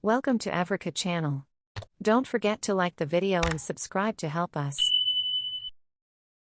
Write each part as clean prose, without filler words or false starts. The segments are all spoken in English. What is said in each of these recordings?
Welcome to Africa channel. Don't forget to like the video and subscribe to help us.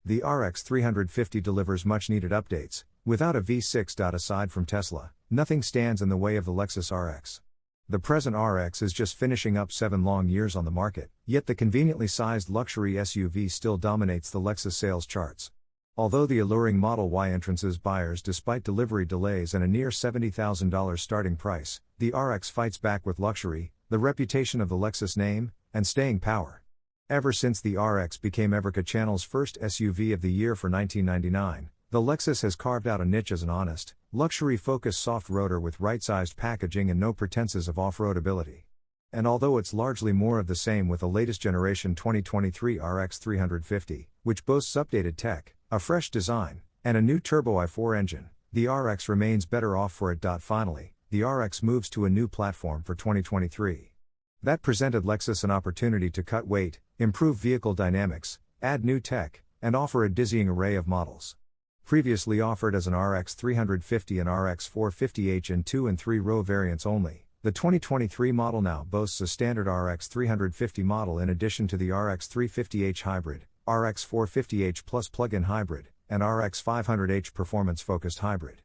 The RX350 delivers much-needed updates. Without a V6. Aside from Tesla, nothing stands in the way of the Lexus RX. The present RX is just finishing up 7 long years on the market, yet the conveniently sized luxury SUV still dominates the Lexus sales charts. Although the alluring Model Y entrances buyers despite delivery delays and a near $70,000 starting price, the RX fights back with luxury, the reputation of the Lexus name, and staying power. Ever since the RX became Africa Channel's first SUV of the year for 1999, the Lexus has carved out a niche as an honest, luxury-focused soft roader with right-sized packaging and no pretenses of off-road ability. And although it's largely more of the same with the latest generation 2023 RX350, which boasts updated tech, a fresh design, and a new turbo i4 engine, the RX remains better off for it. Finally, the RX moves to a new platform for 2023. That presented Lexus an opportunity to cut weight, improve vehicle dynamics, add new tech, and offer a dizzying array of models. Previously offered as an RX350 and RX450h in 2 and 3 row variants only, the 2023 model now boasts a standard RX350 model in addition to the RX350h hybrid, RX450h Plus plug-in hybrid, and RX500h performance-focused hybrid.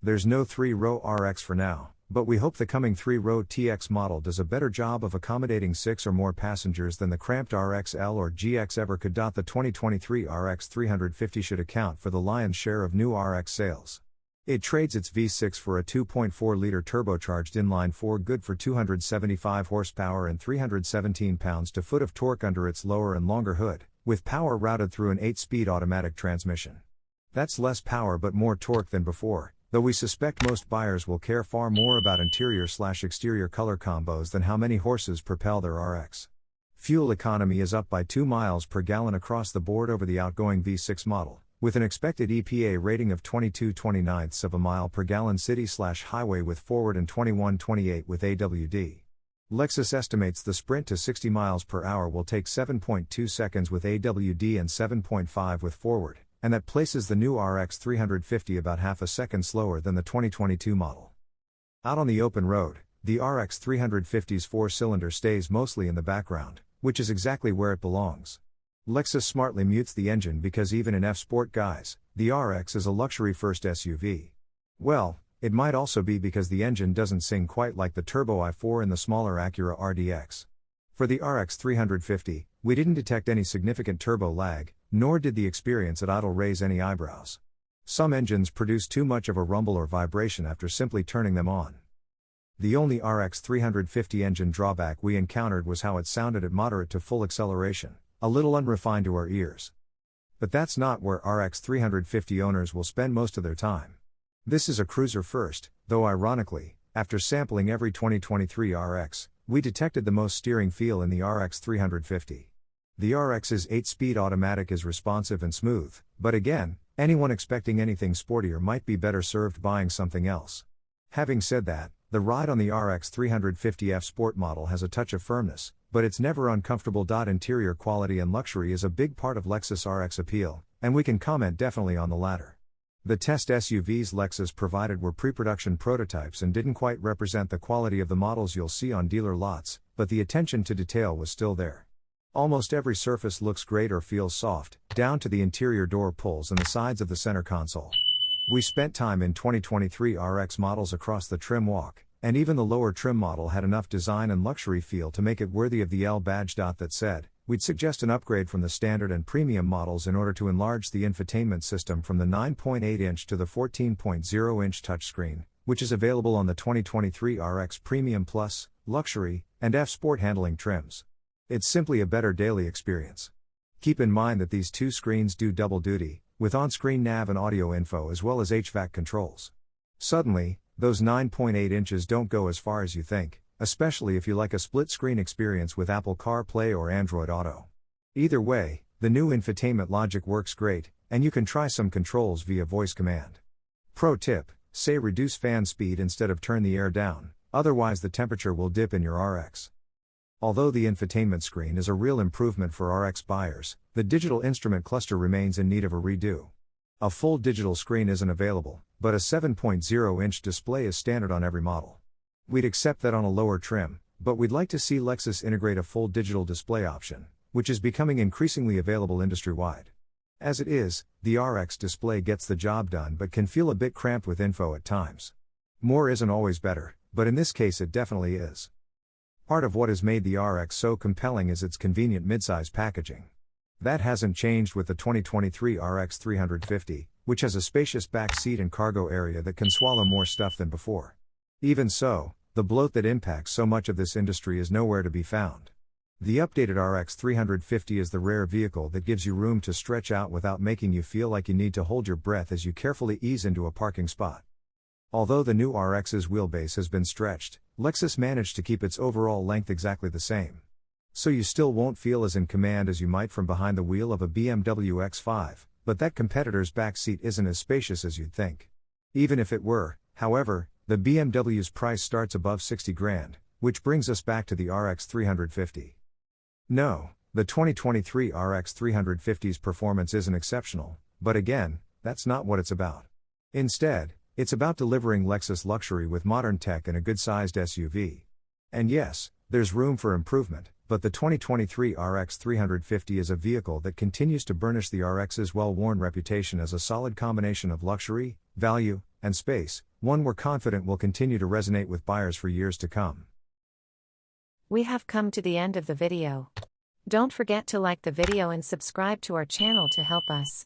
There's no 3-row RX for now, but we hope the coming 3-row TX model does a better job of accommodating 6 or more passengers than the cramped RXL or GX ever could. The 2023 RX350 should account for the lion's share of new RX sales. It trades its V6 for a 2.4-liter turbocharged inline-4 good for 275 horsepower and 317 pounds-to-foot of torque under its lower and longer hood, with power routed through an 8-speed automatic transmission. That's less power but more torque than before, though we suspect most buyers will care far more about interior/exterior color combos than how many horses propel their RX. Fuel economy is up by 2 miles per gallon across the board over the outgoing V6 model, with an expected EPA rating of 22/29 of a mile per gallon city/highway with forward and 21/28 with AWD. Lexus estimates the sprint to 60 miles per hour will take 7.2 seconds with AWD and 7.5 with forward, and that places the new RX350 about half a second slower than the 2022 model. Out on the open road, the RX350's 4-cylinder stays mostly in the background, which is exactly where it belongs. Lexus smartly mutes the engine because even in F-Sport guise, the RX is a luxury-first SUV. Well, it might also be because the engine doesn't sing quite like the turbo i4 in the smaller Acura RDX. For the RX350, we didn't detect any significant turbo lag, nor did the experience at idle raise any eyebrows. Some engines produce too much of a rumble or vibration after simply turning them on. The only RX350 engine drawback we encountered was how it sounded at moderate to full acceleration, a little unrefined to our ears. But that's not where RX350 owners will spend most of their time. This is a cruiser first, though ironically, after sampling every 2023 RX, we detected the most steering feel in the RX350. The RX's 8-speed automatic is responsive and smooth, but again, anyone expecting anything sportier might be better served buying something else. Having said that, the ride on the RX350 F Sport model has a touch of firmness, but it's never uncomfortable. Interior quality and luxury is a big part of Lexus RX appeal, and we can comment definitely on the latter. The test SUVs Lexus provided were pre-production prototypes and didn't quite represent the quality of the models you'll see on dealer lots, but the attention to detail was still there. Almost every surface looks great or feels soft, down to the interior door pulls and the sides of the center console. We spent time in 2023 RX models across the trim walk, and even the lower trim model had enough design and luxury feel to make it worthy of the L badge. That said, we'd suggest an upgrade from the standard and premium models in order to enlarge the infotainment system from the 9.8-inch to the 14.0-inch touchscreen, which is available on the 2023 RX Premium Plus, Luxury, and F Sport handling trims. It's simply a better daily experience. Keep in mind that these two screens do double duty, with on-screen nav and audio info as well as HVAC controls. Suddenly, those 9.8 inches don't go as far as you think, especially if you like a split-screen experience with Apple CarPlay or Android Auto. Either way, the new infotainment logic works great, and you can try some controls via voice command. Pro tip, say reduce fan speed instead of turn the air down, otherwise the temperature will dip in your RX. Although the infotainment screen is a real improvement for RX buyers, the digital instrument cluster remains in need of a redo. A full digital screen isn't available, but a 7.0-inch display is standard on every model. We'd accept that on a lower trim, but we'd like to see Lexus integrate a full digital display option, which is becoming increasingly available industry-wide. As it is, the RX display gets the job done but can feel a bit cramped with info at times. More isn't always better, but in this case it definitely is. Part of what has made the RX so compelling is its convenient midsize packaging. That hasn't changed with the 2023 RX350, which has a spacious back seat and cargo area that can swallow more stuff than before. Even so, the bloat that impacts so much of this industry is nowhere to be found. The updated RX350 is the rare vehicle that gives you room to stretch out without making you feel like you need to hold your breath as you carefully ease into a parking spot. Although the new RX's wheelbase has been stretched, Lexus managed to keep its overall length exactly the same. So you still won't feel as in command as you might from behind the wheel of a BMW X5, but that competitor's back seat isn't as spacious as you'd think. Even if it were, however, the BMW's price starts above $60,000, which brings us back to the RX350. No, the 2023 RX350's performance isn't exceptional, but again, that's not what it's about. Instead, it's about delivering Lexus luxury with modern tech and a good-sized SUV. And yes, there's room for improvement, but the 2023 RX350 is a vehicle that continues to burnish the RX's well-worn reputation as a solid combination of luxury, value, and space, one we're confident will continue to resonate with buyers for years to come. We have come to the end of the video. Don't forget to like the video and subscribe to our channel to help us.